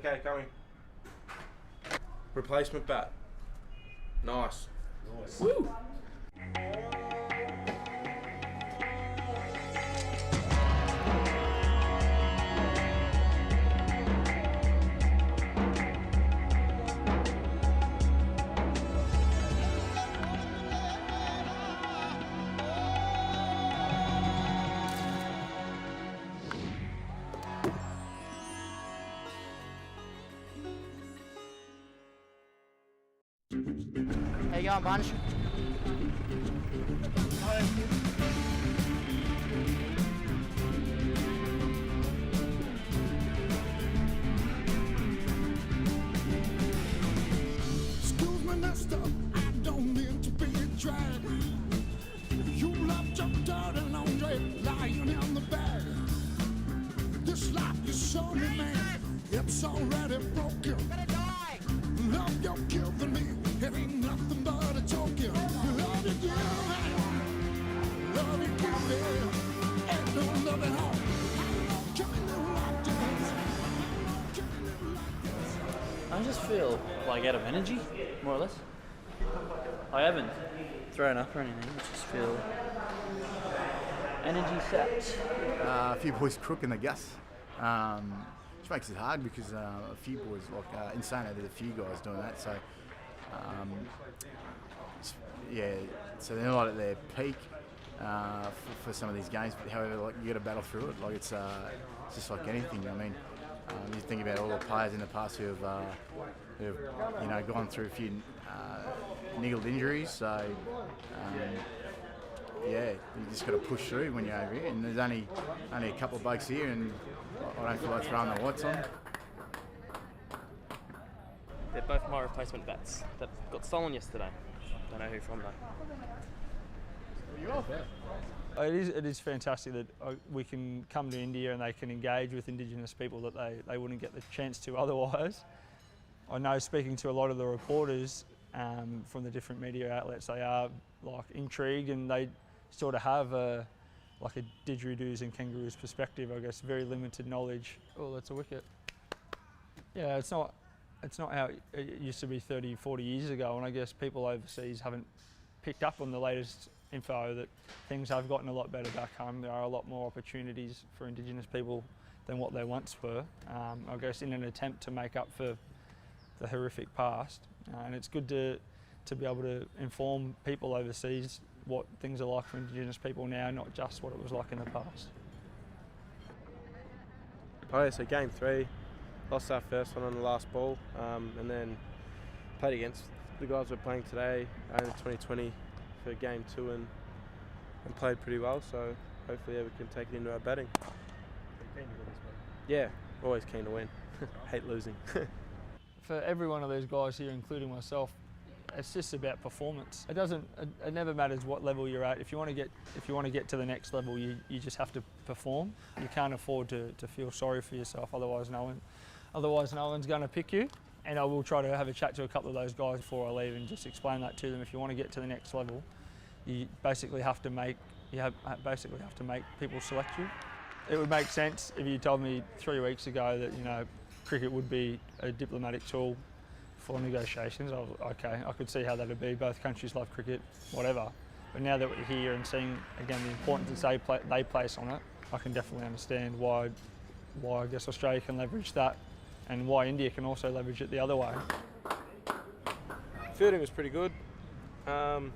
Okay, coming. Replacement bat. Nice. Woo! How you going, bunch? Excuse me, mister, I don't mean to be a drag. You left your dirty laundry lying in the bag. This life you showed me, man, it's already broken. Love you're giving me, it ain't nothing but a token. Love you give, love you give me, ain't no love at all. Can we live like this? Can we live like this? I just feel like out of energy, more or less. I haven't thrown up or anything, I just feel energy sapped. A few boys crooking the gas, which makes it hard because a few boys, like Insane, there's a few guys doing that. So, yeah, so they're not at their peak for some of these games. But however, like you got to battle through it. Like it's just like anything. I mean, you think about all the players in the past who have gone through a few niggled injuries. So. Yeah, you just got to push through when you're over here, and there's only a couple of blokes here, and I don't feel like throwing the lights on. They're both my replacement bats that got stolen yesterday. Don't know who from though. It is fantastic that we can come to India and they can engage with Indigenous people that they wouldn't get the chance to otherwise. I know, speaking to a lot of the reporters from the different media outlets, they are like intrigued and they sort of have a didgeridoos and kangaroos perspective, I guess, very limited knowledge. Oh, that's a wicket. Yeah, it's not how it used to be 30, 40 years ago, and I guess people overseas haven't picked up on the latest info that things have gotten a lot better back home. There are a lot more opportunities for Indigenous people than what they once were, I guess in an attempt to make up for the horrific past. And it's good to be able to inform people overseas what things are like for Indigenous people now, not just what it was like in the past. Oh yeah, so game 3, lost our first one on the last ball, and then played against the guys we're playing today in 2020 for game 2 and played pretty well, so hopefully we can take it into our batting. Yeah, always keen to win. Hate losing. For every one of these guys here, including myself, it's just about performance. It never matters what level you're at. If you want to get to the next level, you just have to perform. You can't afford to feel sorry for yourself, otherwise no one's going to pick you. And I will try to have a chat to a couple of those guys before I leave and just explain that to them. If you want to get to the next level, you basically have to make people select you. It would make sense if you told me 3 weeks ago that cricket would be a diplomatic tool for negotiations. Okay, I could see how that would be. Both countries love cricket, whatever. But now that we're here and seeing again the importance that they place on it, I can definitely understand why I guess Australia can leverage that, and why India can also leverage it the other way. Fielding was pretty good, and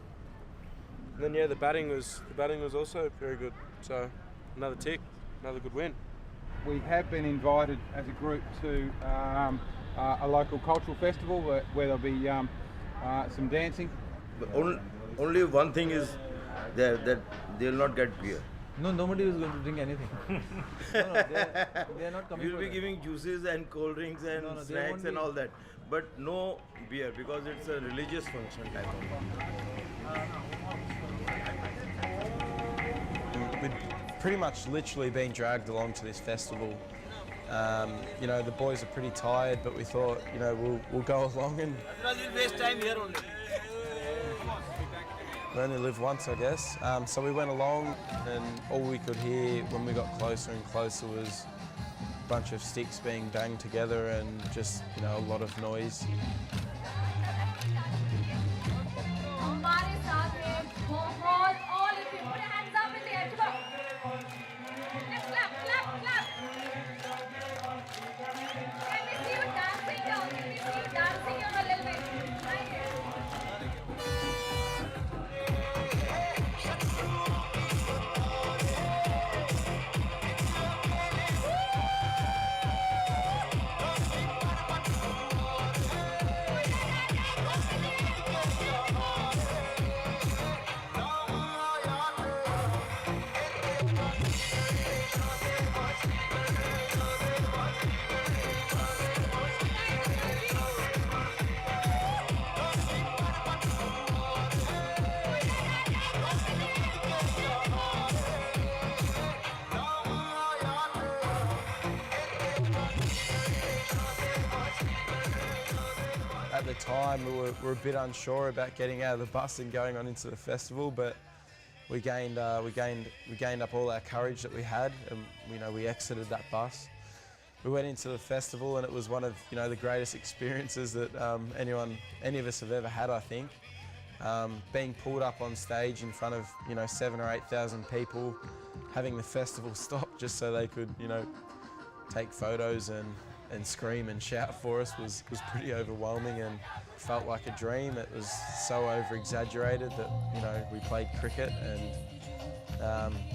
then yeah, the batting was also very good. So another tick, another good win. We have been invited as a group to a local cultural festival where there'll be some dancing. Only one thing is there, that they'll not get beer. No, nobody is going to drink anything. They are not coming. You'll be giving juices and cold drinks and snacks and all that, but no beer because it's a religious function type of. We'd pretty much literally been dragged along to this festival. The boys are pretty tired, but we thought, we'll go along and waste time here only. We only live once, I guess. So we went along, and all we could hear when we got closer and closer was bunch of sticks being banged together and just, you know, a lot of noise. At the time, we were a bit unsure about getting out of the bus and going on into the festival, but we gained up all our courage that we had, and we exited that bus. We went into the festival, and it was one of the greatest experiences that any of us have ever had, I think. Being pulled up on stage in front of 7,000 or 8,000 people, having the festival stop just so they could take photos and scream and shout for us was pretty overwhelming and felt like a dream. It was so over-exaggerated that we played cricket, and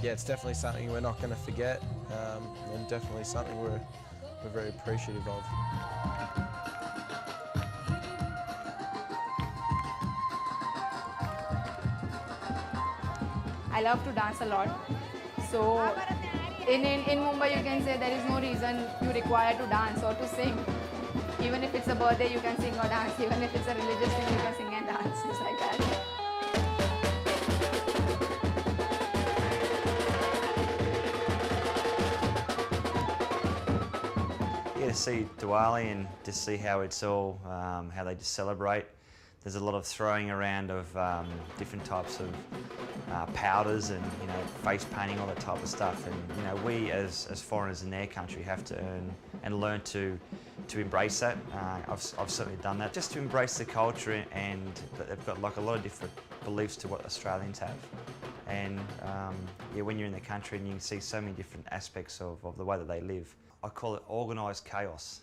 yeah, it's definitely something we're not going to forget, and definitely something we're very appreciative of. I love to dance a lot. So in Mumbai you can say there is no reason you require to dance or to sing. Even if it's a birthday you can sing or dance. Even if it's a religious thing you can sing and dance. It's like that. Yeah, to see Diwali and to see how it's all, how they just celebrate. There's a lot of throwing around of different types of powders and face painting, all that type of stuff. And we as foreigners in their country have to earn and learn to embrace that. I've certainly done that, just to embrace the culture, and they've got like a lot of different beliefs to what Australians have. And yeah, when you're in the country and you can see so many different aspects of the way that they live, I call it organised chaos.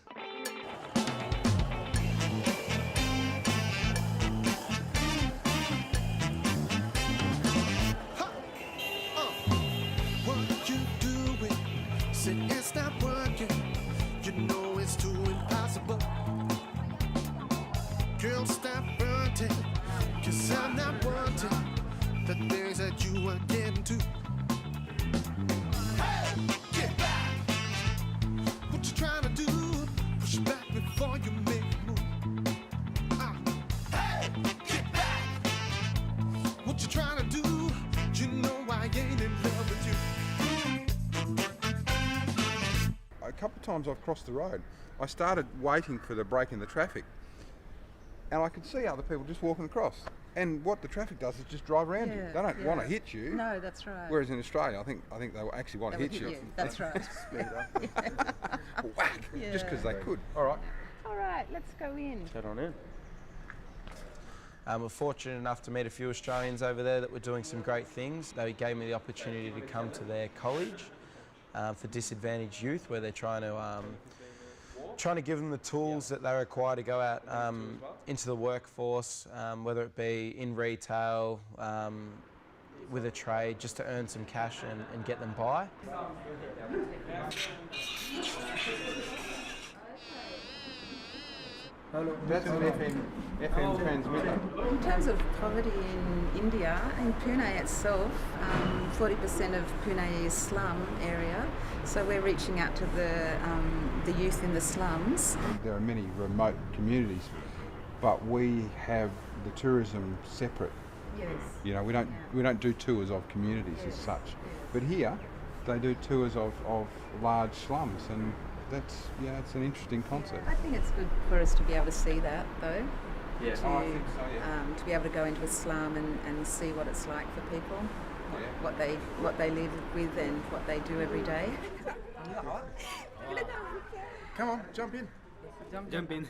It's not working, you know it's too impossible. Girl, stop fronting, 'cause I'm not wanting the things that you are getting to. Hey, get back! What you trying to do? Push it back before you make a move. Hey, get back! What you trying to do? You know I ain't in love with you. A couple of times I've crossed the road, I started waiting for the break in the traffic, and I could see other people just walking across. And what the traffic does is just drive around you. They don't want to hit you. No, that's right. Whereas in Australia, I think they actually want to hit you. That's right. Speed up. Whack! Yeah. Just because they could. All right. All right, let's go in. Head on in. We're fortunate enough to meet a few Australians over there that were doing some great things. They gave me the opportunity to come to their college for disadvantaged youth, where they're trying to give them the tools that they require to go out into the workforce, whether it be in retail, with a trade, just to earn some cash and get them by. Hello. That's an FM transmitter. In terms of poverty in India, in Pune itself, 40% of Pune is slum area. So we're reaching out to the youth in the slums. There are many remote communities, but we have the tourism separate. Yes. We don't do tours of communities as such. But here, they do tours of large slums, and it's an interesting concept. I think it's good for us to be able to see that, though. Yeah, I think so, yeah. To be able to go into a slum and see what it's like for people, what they live with and what they do every day. Come on, jump in. Jump in.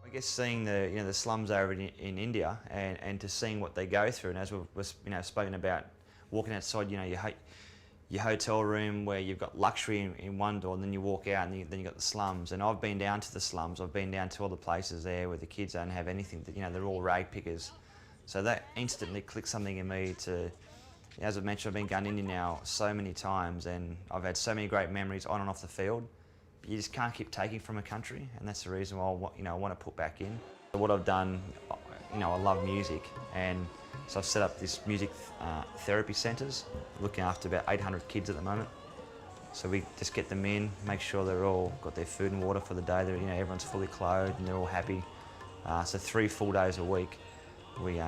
I guess seeing the slums over in India and to seeing what they go through, and as we've spoken about, walking outside your hotel room where you've got luxury in one door, and then you walk out and then you've got the slums. And I've been down to the slums, I've been down to all the places there where the kids don't have anything, they're all rag pickers. So that instantly clicked something in me to, as I mentioned, I've been going to India now so many times and I've had so many great memories on and off the field. You just can't keep taking from a country, and that's the reason why I want to put back in. What I've done, I love music, and so I've set up this music therapy centres, looking after about 800 kids at the moment. So we just get them in, make sure they're all got their food and water for the day. Everyone's fully clothed and they're all happy. So 3 full days a week, we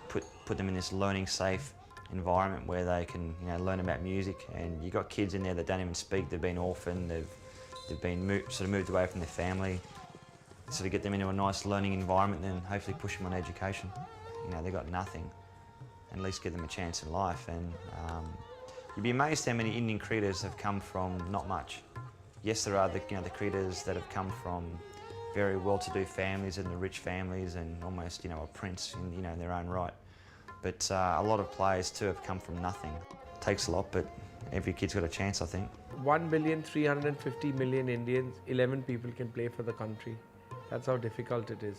put them in this learning safe environment where they can learn about music. And you've got kids in there that don't even speak. They've been orphaned. They've been moved away from their family. So to get them into a nice learning environment, then hopefully push them on education. They've got nothing, and at least give them a chance in life. And you'd be amazed how many Indian cricketers have come from not much. Yes, there are the cricketers that have come from very well-to-do families and the rich families, and almost a prince in their own right. But a lot of players too have come from nothing. It takes a lot, but every kid's got a chance, I think. 1,350,000,000 Indians, 11 people can play for the country. That's how difficult it is.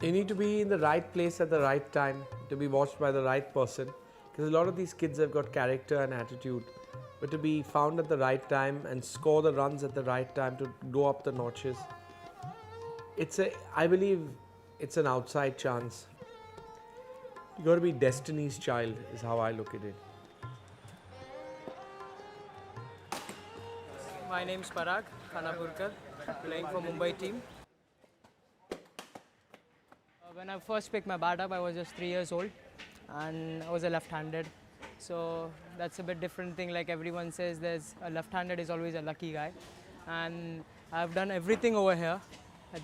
You need to be in the right place at the right time to be watched by the right person, because a lot of these kids have got character and attitude, but to be found at the right time and score the runs at the right time to go up the notches, I believe it's an outside chance. You got to be destiny's child is how I look at it. My name is Parag Khanapurkar, playing for Mumbai team. When I first picked my bat up, I was just 3 years old and I was a left-handed. So that's a bit different thing. Like everyone says, there's a left-handed is always a lucky guy. And I've done everything over here.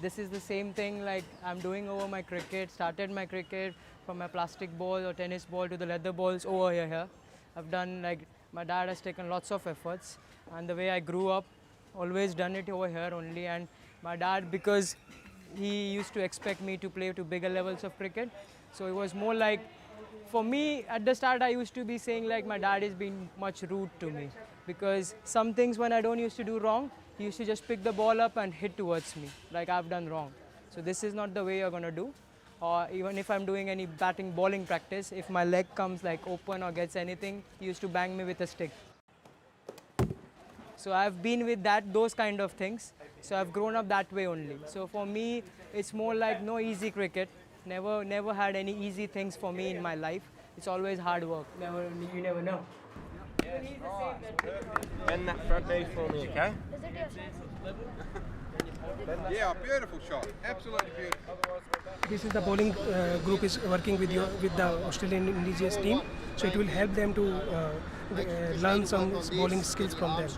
This is the same thing like I'm doing over my cricket, started my cricket from my plastic ball or tennis ball to the leather balls over here. I've done my dad has taken lots of efforts, and the way I grew up, always done it over here only. And my dad, because he used to expect me to play to bigger levels of cricket, so it was more like, for me at the start I used to be saying like my dad is being much rude to me, because some things when I don't used to do wrong, he used to just pick the ball up and hit towards me like I've done wrong. So this is not the way you're gonna do. Or even if I'm doing any batting bowling practice, if my leg comes like open or gets anything, he used to bang me with a stick. So I've been with those kind of things. So I've grown up that way only. So for me, it's more like no easy cricket. Never had any easy things for me in my life. It's always hard work. You never know. Bend that front knee for me, okay? Yeah, beautiful shot. Absolutely beautiful. This is the bowling group is working with the Australian indigenous team, so it will help them to learn some bowling skills from them.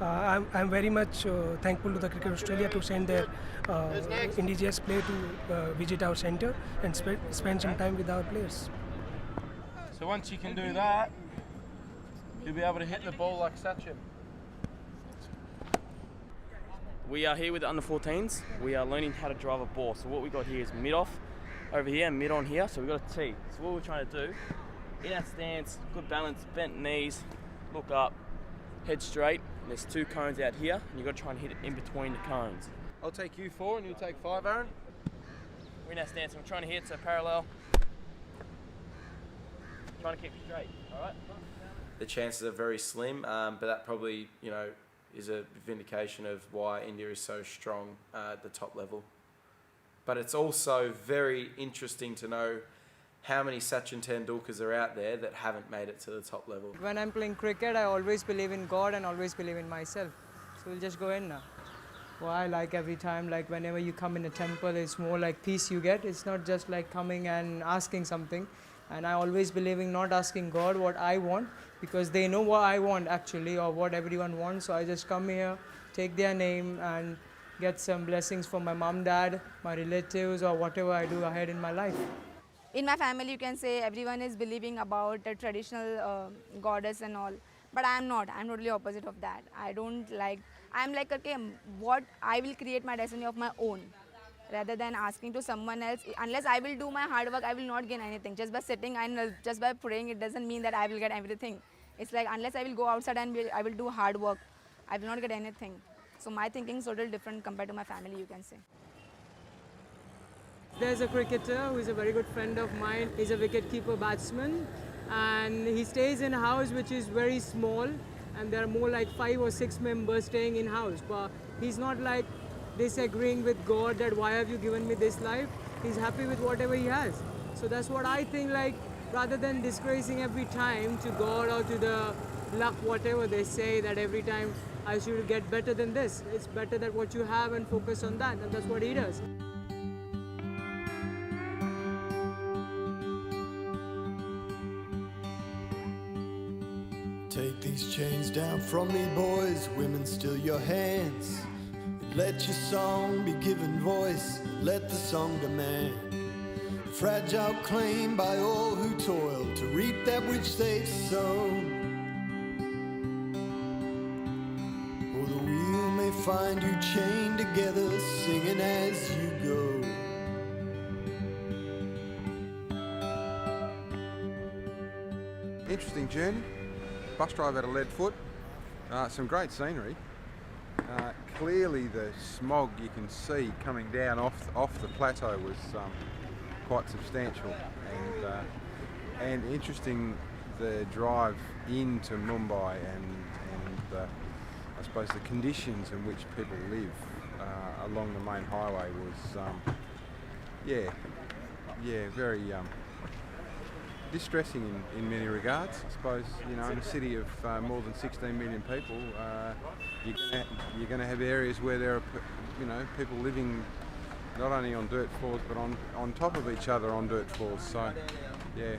I'm very much thankful to the Cricket Australia to send their indigenous player to visit our centre and spend some time with our players. So once you can do that, you'll be able to hit the ball like Sachin. We are here with the under-14s. We are learning how to drive a ball. So what we got here is mid-off over here and mid-on here. So we've got a tee. So what we're trying to do, in our stance, good balance, bent knees, look up, head straight. And there's 2 cones out here, and you've got to try and hit it in between the cones. I'll take you 4 and you'll take 5, Aaron. We're in our stance, and we're trying to hit, so parallel. Trying to keep it straight, all right? The chances are very slim, but that probably, is a vindication of why India is so strong at the top level. But it's also very interesting to know how many Sachin Tendulkars are out there that haven't made it to the top level. When I'm playing cricket, I always believe in God and always believe in myself. So we'll just go in now. what I like every time. Like whenever you come in a temple, it's more like peace you get. It's not just like coming and asking something. And I always believe in not asking God what I want, because they know what I want actually, or what everyone wants. So I just come here, take their name, and get some blessings from my mom, dad, my relatives, or whatever I do ahead in my life. In my family, you can say everyone is believing about the traditional goddess and all, but I am not. I'm totally opposite of that. I don't like. I'm like, okay, what I will create my destiny of my own, rather than asking to someone else. Unless I will do my hard work, I will not gain anything. Just by sitting and just by praying, it doesn't mean that I will get everything. It's like unless I will go outside and I will do hard work, I will not get anything. So my thinking is totally different compared to my family, you can say. There's a cricketer who is a very good friend of mine. He's a wicketkeeper batsman, and he stays in a house which is very small, and there are more like 5 or 6 members staying in house. But he's not like disagreeing with God that why have you given me this life. He's happy with whatever he has. So that's what I think, like rather than disgracing every time to God or to the luck, whatever they say, that every time I should get better than this. It's better that what you have and focus on that, and that's what he does. Take these chains down from me, boys. Women, still your hands. Let your song be given voice. Let the song demand a fragile claim by all who toil to reap that which they've sown. Or the wheel may find you chained together, singing as you go. Interesting journey. Bus drive at a lead foot. Some great scenery. Clearly the smog you can see coming down off the plateau was quite substantial, and interesting the drive into Mumbai and I suppose the conditions in which people live along the main highway was very distressing in many regards. I suppose, you know, in a city of more than 16 million people, you're going to have areas where there are, you know, people living not only on dirt floors but on top of each other on dirt floors. So, yeah,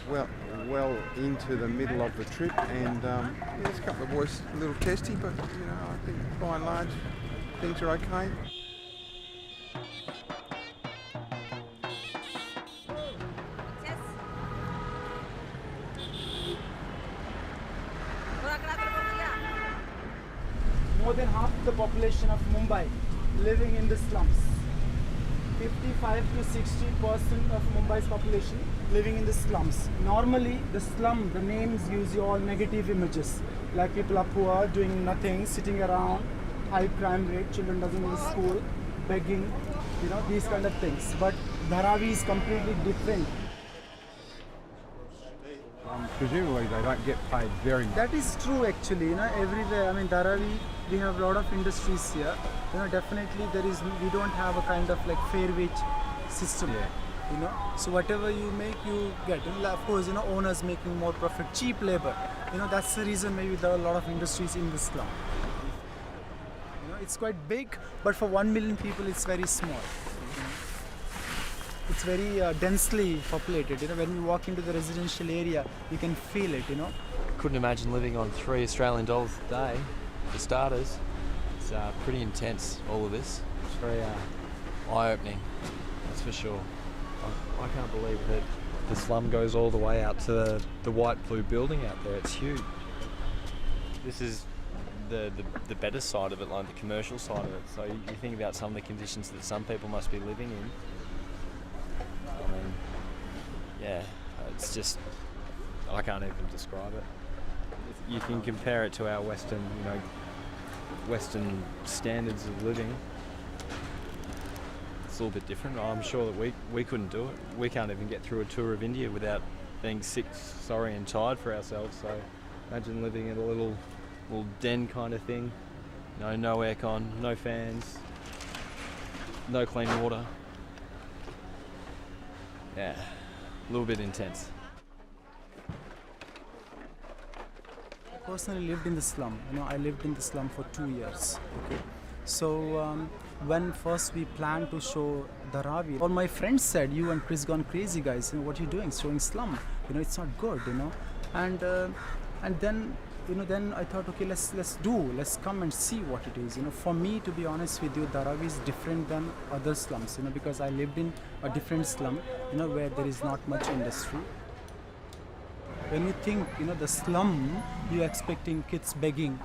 well into the middle of the trip, and there's a couple of boys a little testy, but you know, I think by and large things are okay. More than half the population of Mumbai living in the slums. 55 to 60% of Mumbai's population living in the slums. Normally, the slum, the names use all negative images, like people are poor, doing nothing, sitting around, high crime rate, children doesn't go to school, begging, you know, these kind of things. But Dharavi is completely different. Presumably they don't get paid very much. That is true actually, you know, everywhere. I mean, Dharavi, we have a lot of industries here. You know, definitely we don't have a kind of like fair wage system. Yeah. You know, so whatever you make, you get. And of course, you know, owners making more profit, cheap labor. You know, that's the reason maybe there are a lot of industries in this slum. You know, it's quite big, but for 1 million people, it's very small. It's very densely populated. You know, when you walk into the residential area, you can feel it. You know. Couldn't imagine living on $3 Australian a day, for starters. It's pretty intense, all of this. It's very eye-opening, that's for sure. I can't believe that the slum goes all the way out to the white blue building out there. It's huge. This is the better side of it, like the commercial side of it. So you think about some of the conditions that some people must be living in. I mean, yeah, it's just, I can't even describe it. You can compare it to our Western, you know, Western standards of living. It's a little bit different. I'm sure that we couldn't do it. We can't even get through a tour of India without being sick, sorry and tired for ourselves. So imagine living in a little den kind of thing. You know, no aircon, no fans, no clean water. Yeah, a little bit intense. I personally lived in the slum. You know, I lived in the slum for 2 years. Okay, So when first we planned to show Dharavi, all my friends said, "You and Chris gone crazy, guys. What are you doing? Showing slum? It's not good, And then then I thought, okay, let's come and see what it is. For me, to be honest with you, Dharavi is different than other slums. Because I lived in a different slum, where there is not much industry. When you think, the slum, you're expecting kids begging,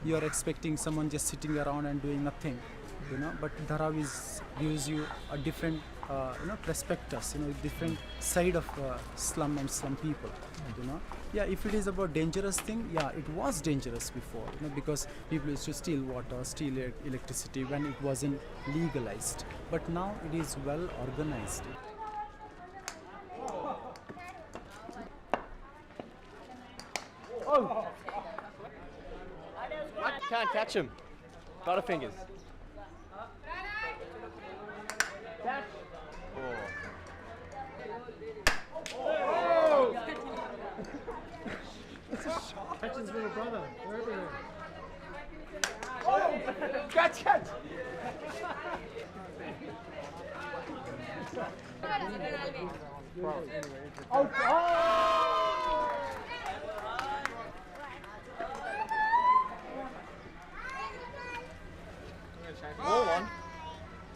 you're expecting someone just sitting around and doing nothing, But Dharavi gives you a different, prospectus, different side of slum and slum people, Yeah, if it is about dangerous thing, yeah, it was dangerous before, because people used to steal water, steal electricity when it wasn't legalized. But now it is well organized. Oh! Can't catch him. Butterfingers. Catch. Oh! It's a shot. Catch his little brother. They're everywhere. Oh! Catch! Oh! More one.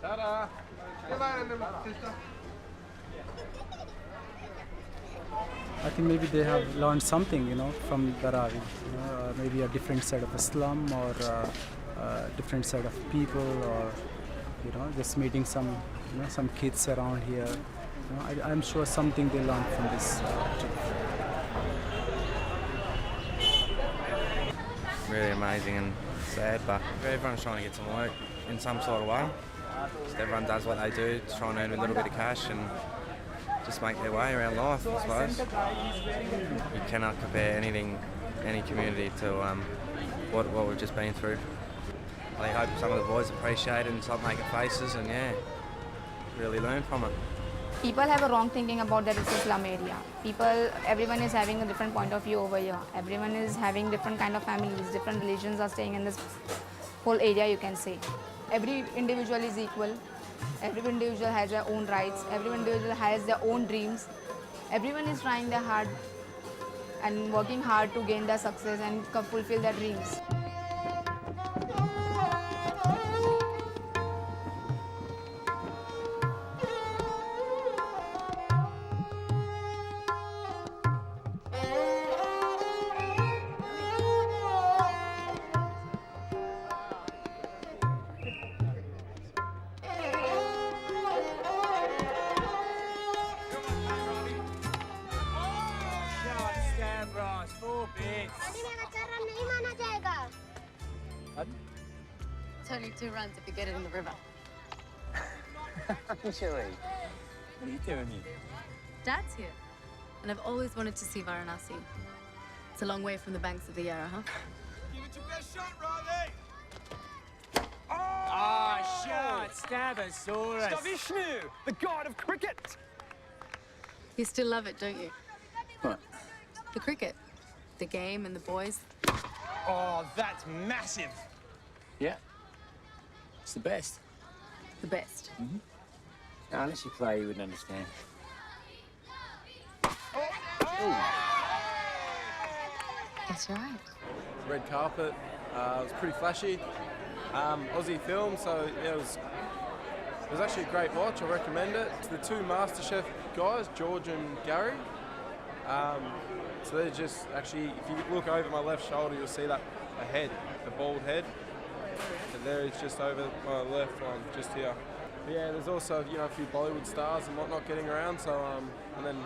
Ta-da! See you later, sister. I think maybe they have learned something, from Dharavi. Maybe a different side of a slum, or a different side of people, or just meeting some, some kids around here. I'm sure something they learned from this trip. Really amazing and sad, but everyone's trying to get some work in some sort of way. Just everyone does what they do, try and earn a little bit of cash and just make their way around life, I suppose. You cannot compare any community to what we've just been through. I hope some of the boys appreciate it and stop making faces and really learn from it. People have a wrong thinking about that it's a slum area. Everyone is having a different point of view over here. Everyone is having different kind of families, different religions are staying in this whole area, you can say. Every individual is equal. Every individual has their own rights. Every individual has their own dreams. Everyone is trying their hard and working hard to gain their success and fulfill their dreams. It's only 2 runs if you get it in the river. Chili, what are you doing here? Dad's here, and I've always wanted to see Varanasi. It's a long way from the banks of the Yarra, huh? Give it your best shot, Riley! Oh, shot! Stabosaurus! Vishnu, the god of cricket! You still love it, don't you? What? The cricket. The game and the boys. Oh, that's massive! Yeah. It's the best. The best. Mm-hmm. Now, unless you play, you wouldn't understand. That's right. Red carpet. It was pretty flashy. Aussie film, so yeah, it was actually a great watch. I recommend it. To the 2 MasterChef guys, George and Gary. So they're just actually, if you look over my left shoulder, you'll see that a head, the bald head. And there it's just over my left one, just here. But yeah, there's also a few Bollywood stars and whatnot getting around. So and then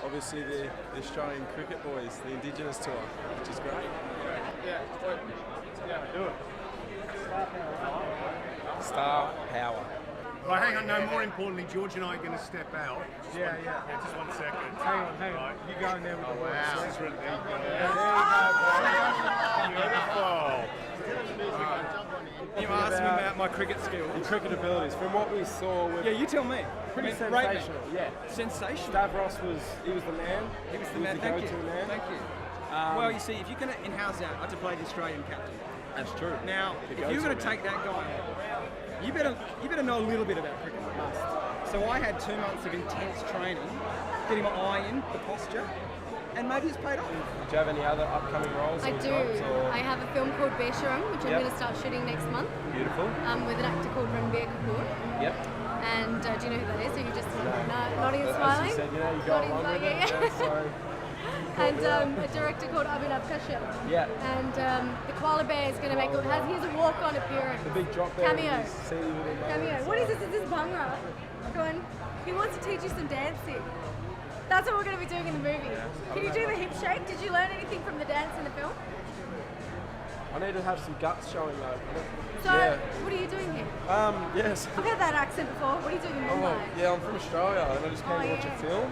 obviously the Australian cricket boys, the Indigenous tour, which is great. Yeah, do it. Star power. Right, hang on, no, more importantly, George and I are going to step out. Yeah. Just 1 second. Hang on. Right. You go in there with the Wow, words. that's really You asked me about my cricket skills. And cricket abilities. From what we saw, Yeah, you tell me. pretty I mean, rate me. sensational. Yeah, Sensational. Stavros was the man. He was the He man. Thank you. go-to man. Thank you. Well, you see, if you're going to in-house out, I had to play the Australian captain. That's true. Now, Keep if going you're going to to it, take that guy on, you better know a little bit about cricket. You must. So I had 2 months of intense training, getting my eye in, the posture, and maybe it's paid off. Do you have any other upcoming roles? I or do. jobs, or? I have a film called Besharam, which I'm Yep. going to start shooting next month. Beautiful. With an actor called Ranbir Kapoor. Yep. And do you know who that is? Are you just nodding and As smiling? you said, you know, you go Nodding along with smiling, it. yeah. Yeah, so. And a director called Abhinav Kashyap. Yeah. And the koala bear is going to make he has a walk-on appearance. The big drop there. Cameo. Cameo. What is this? Is this Bhangra? Going, he wants to teach you some dancing. That's what we're going to be doing in the movie. Can you do the hip shake? Did you learn anything from the dance in the film? I need to have some guts showing though. So, what are you doing here? Yes. I've had that accent before. What are you doing in Mumbai? Yeah, I'm from Australia and I just came to watch a film.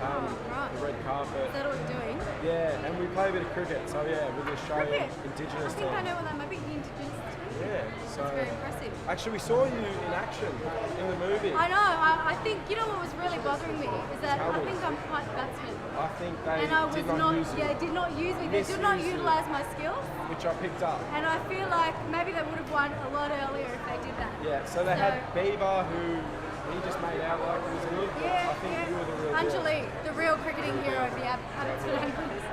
Right. The red carpet. Is that what you're doing? Yeah, and we play a bit of cricket, so yeah, with the Australian Cricket? Indigenous I think team. I know what that might be, the Indigenous team. Yeah, so That's very impressive. actually we saw you in action in the movie. I know, I think, you know what was really bothering me is that I think I'm quite a batsman. I think they And I was did not use you. yeah, did not use me. They did not Misused you. utilise my skills. Which I picked up. And I feel like maybe they would have won a lot earlier if they did that. Yeah, so they had Bieber who he just made out like he was good, but Yeah, I think you were the real deal. Anjali, the real cricketing hero of the Abbotsford Ambulance.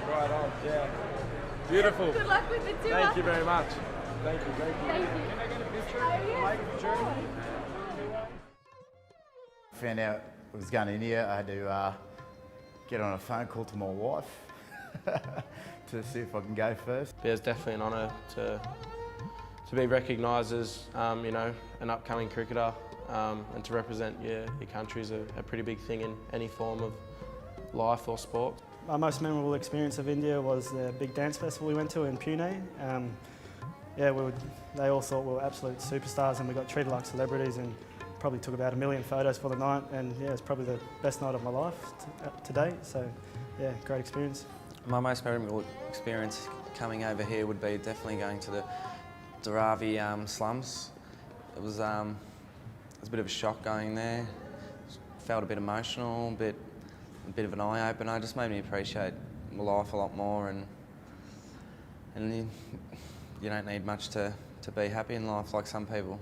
Right on, yeah. Beautiful. Good luck with the tour. Thank you very much. Thank you, thank you. Thank you. Can I get a picture? Found out I was going to India. I had to get on a phone call to my wife to see if I can go first. Yeah, it's definitely an honour to be recognised as you know, an upcoming cricketer, and to represent your country is a pretty big thing in any form of life or sport. My most memorable experience of India was the big dance festival we went to in Pune. They all thought we were absolute superstars and we got treated like celebrities and probably took about 1 million photos for the night, and yeah, it's probably the best night of my life to date, so yeah, great experience. My most memorable experience coming over here would be definitely going to the Dharavi slums. It was a bit of a shock going there. Felt a bit emotional, a bit of an eye-opener. It just made me appreciate life a lot more, and you don't need much to be happy in life like some people.